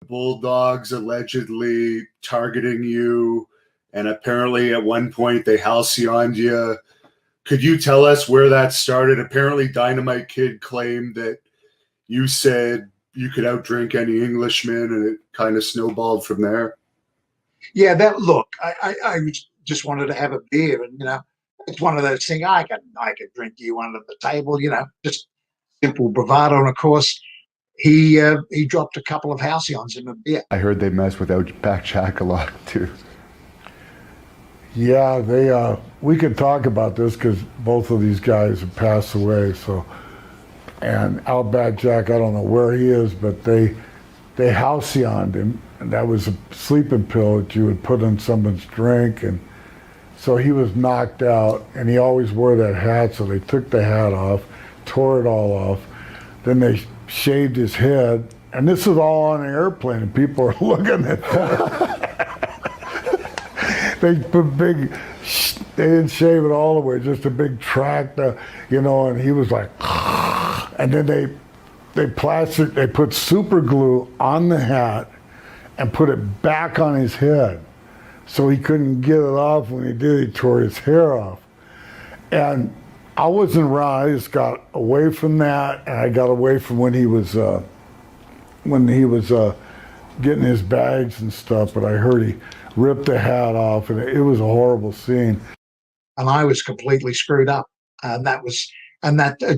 Bulldogs allegedly targeting you, and apparently at one point they halcyoned you. Could you tell us where that started? Apparently Dynamite Kid claimed that you said you could outdrink any Englishman, and it kind of snowballed from there. Yeah, I just wanted to have a beer, and it's one of those things. I could drink you under the table, just simple bravado. And of course, he dropped a couple of halcyons in a beer. I heard they mess with Outback Jack a lot too. Yeah, we could talk about this because both of these guys have passed away. So, and Outback Jack, I don't know where he is, but they halcyoned him, and that was a sleeping pill that you would put in someone's drink, and so he was knocked out, and he always wore that hat, so they took the hat off, tore it all off, then they shaved his head, and this is all on an airplane, and people are looking at that. They didn't shave it all the way, just a big tract, and he was like, and then they put super glue on the hat and put it back on his head. So he couldn't get it off. When he did, he tore his hair off. And I wasn't around, I just got away from that, and I got away from when he was getting his bags and stuff, but I heard he ripped the hat off, and it was a horrible scene. And I was completely screwed up, and that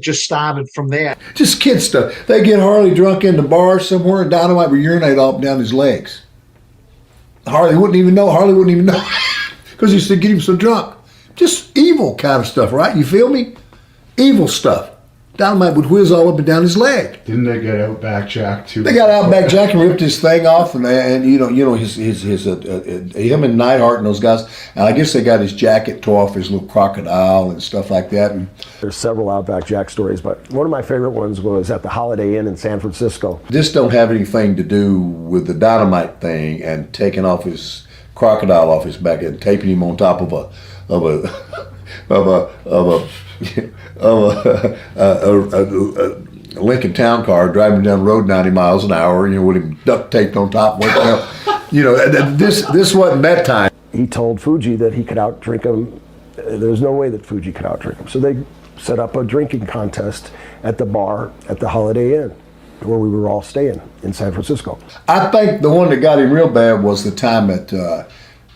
just started from there. Just kid stuff. They get Harley drunk in the bar somewhere, and Dynamite would urinate all up and down his legs. Harley wouldn't even know, because he used to get him so drunk. Just evil kind of stuff, right? You feel me? Evil stuff. Dynamite would whiz all up and down his leg. Didn't they get Outback Jack too? They got Outback Jack and ripped his thing off, and his him and Neidhart and those guys. And I guess they got his jacket tore off his little crocodile and stuff like that. And there's several Outback Jack stories, but one of my favorite ones was at the Holiday Inn in San Francisco. This don't have anything to do with the Dynamite thing and taking off his crocodile off his back and taping him on top of a Lincoln Town car, driving down the road 90 miles an hour, with him duct taped on top. This wasn't that time. He told Fuji that he could outdrink him. There's no way that Fuji could outdrink him. So they set up a drinking contest at the bar at the Holiday Inn, where we were all staying in San Francisco. I think the one that got him real bad was the time that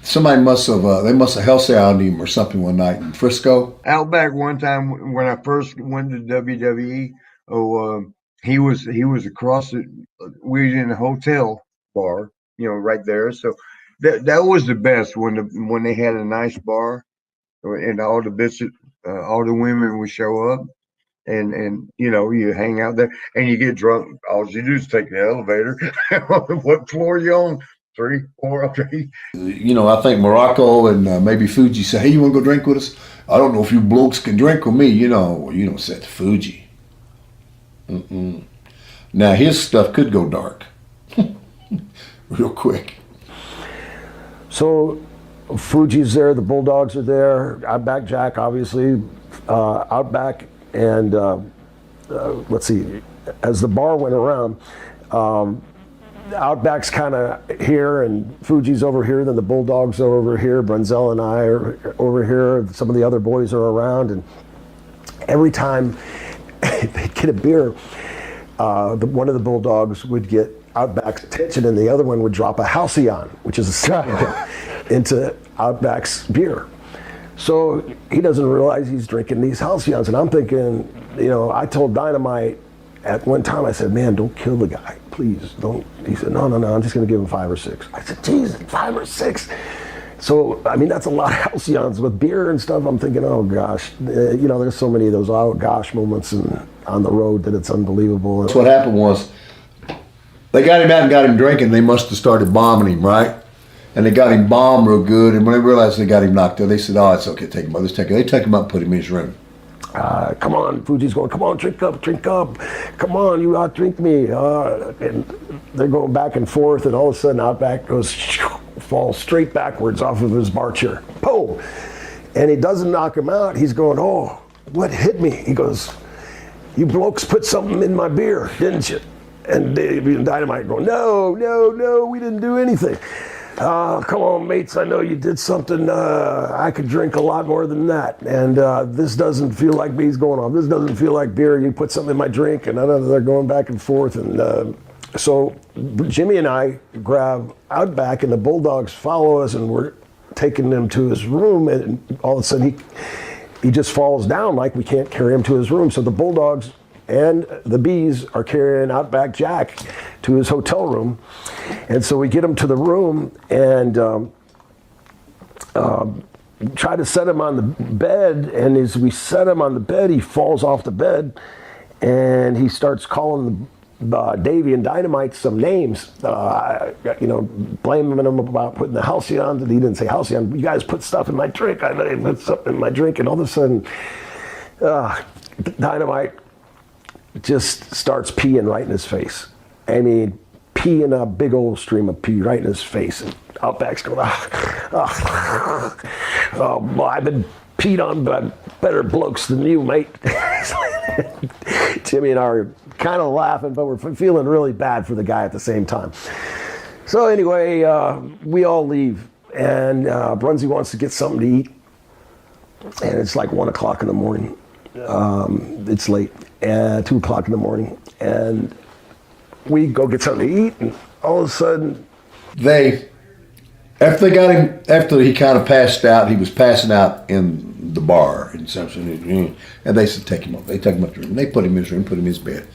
somebody must have halcyoned him or something one night in Frisco. Outback one time when I first went to WWE, he was across it. We was in a hotel bar, right there. So that was the best when they had a nice bar, and all the women would show up, and you hang out there and you get drunk. All you do is take the elevator. What floor you on? 3, 4, okay. I think Morocco and maybe Fuji say, "Hey, you want to go drink with us?" I don't know if you blokes can drink with me. You don't say to Fuji. Now his stuff could go dark, real quick. So Fuji's there, the Bulldogs are there, Outback Jack, obviously, Outback, and let's see, as the bar went around. Outback's kind of here, and Fuji's over here, then the Bulldogs are over here, Brunzell and I are over here, some of the other boys are around, and every time they'd get a beer, one of the Bulldogs would get Outback's attention, and the other one would drop a halcyon, which is a second into Outback's beer. So he doesn't realize he's drinking these halcyons, and I'm thinking, I told Dynamite at one time, I said, "Man, don't kill the guy, please, don't." He said, no, I'm just going to give him 5 or 6. I said, "Geez, 5 or 6." So, that's a lot of halcyons with beer and stuff. I'm thinking, oh gosh, there's so many of those oh gosh moments on the road that it's unbelievable. That's what happened was, they got him out and got him drinking. They must have started bombing him, right? And they got him bombed real good. And when they realized they got him knocked out, they said, "Oh, it's okay, take him out. Let's take him." They took him up and put him in his room. Come on, Fuji's going, "Come on, drink up. Come on, you outdrink me." And they're going back and forth, and all of a sudden Outback falls straight backwards off of his bar chair. Boom! And he doesn't knock him out. He's going, "Oh, what hit me?" He goes, "You blokes put something in my beer, didn't you?" And Davey and Dynamite going, no, we didn't do anything. Come on, mates, I know you did something. I could drink a lot more than that. And this doesn't feel like me. He's going on. This doesn't feel like beer. You put something in my drink. And they're going back and forth. And so Jimmy and I grab Outback, and the Bulldogs follow us, and we're taking him to his room. And all of a sudden, he just falls down like we can't carry him to his room. So the Bulldogs and the Bees are carrying Outback Jack to his hotel room. And so we get him to the room and try to set him on the bed. And as we set him on the bed, he falls off the bed and he starts calling Davey and Dynamite some names, blaming them about putting the Halcyon. He didn't say Halcyon. You guys put stuff in my drink. I put stuff in my drink. And all of a sudden, Dynamite just starts peeing right in his face. I mean, peeing a big old stream of pee right in his face. And Outback's going, oh, I've been peed on by better blokes than you, mate. Jimmy and I are kind of laughing, but we're feeling really bad for the guy at the same time. So anyway, we all leave, and Brunsy wants to get something to eat, and it's like 1 o'clock in the morning. It's late, 2 o'clock in the morning, and we go get something to eat, and all of a sudden, after he kind of passed out, he was passing out in the bar in something, and they said take him up. They took him up to the room. They put him in his room, put him in his bed.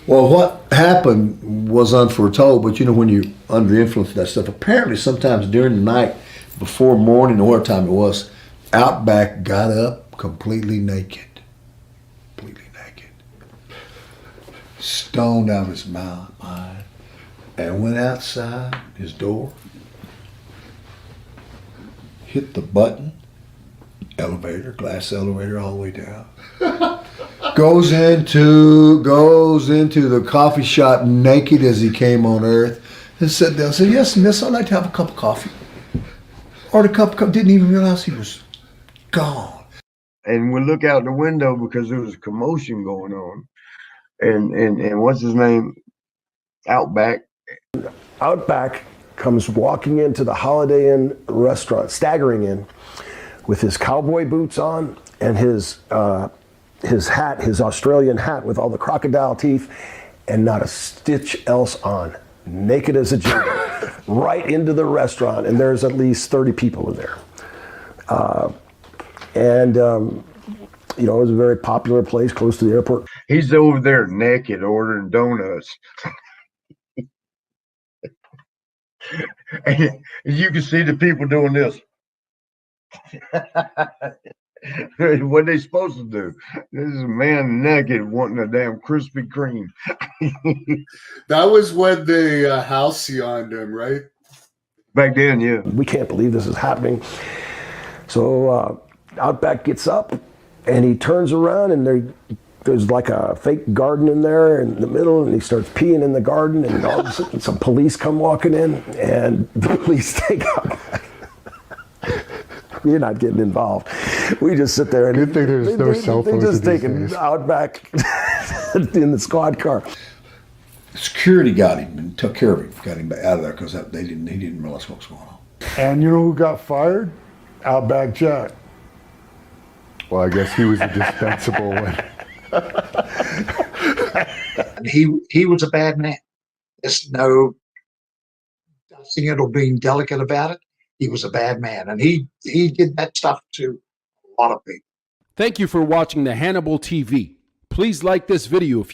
Well, what happened was unforetold, but when you're under the influence of that stuff, apparently sometimes during the night, before morning or what time it was, Outback got up completely naked. Stoned out of his mind, and went outside his door, hit the button, glass elevator all the way down, goes into the coffee shop naked as he came on earth, and sat down and said, yes, miss, I'd like to have a cup of coffee. Ordered a cup of coffee, didn't even realize he was gone. And we look out the window because there was a commotion going on. And what's his name? Outback comes walking into the Holiday Inn restaurant, staggering in with his cowboy boots on and his hat, his Australian hat with all the crocodile teeth, and not a stitch else on, naked as a jingle, right into the restaurant. And there's at least 30 people in there. It was a very popular place close to the airport. He's over there naked ordering donuts. And you can see the people doing this. What they supposed to do? This is a man naked wanting a damn Krispy Kreme. That was when they halcyoned him, right? Back then, yeah. We can't believe this is happening. So Outback gets up, and he turns around, and there's like a fake garden in there in the middle, and he starts peeing in the garden, and all of a sudden some police come walking in, and the police take Outback. We're not getting involved. We just sit there and Good thing there's no cell phones They just these taking days. Outback in the squad car. Security got him and took care of him, got him out of there because he didn't realize what was going on. And you know who got fired? Outback Jack. Well, I guess he was indispensable when. And he was a bad man. There's no dusting it or being delicate about it. He was a bad man, and he did that stuff to a lot of people. Thank you for watching the Hannibal TV. Please like this video if you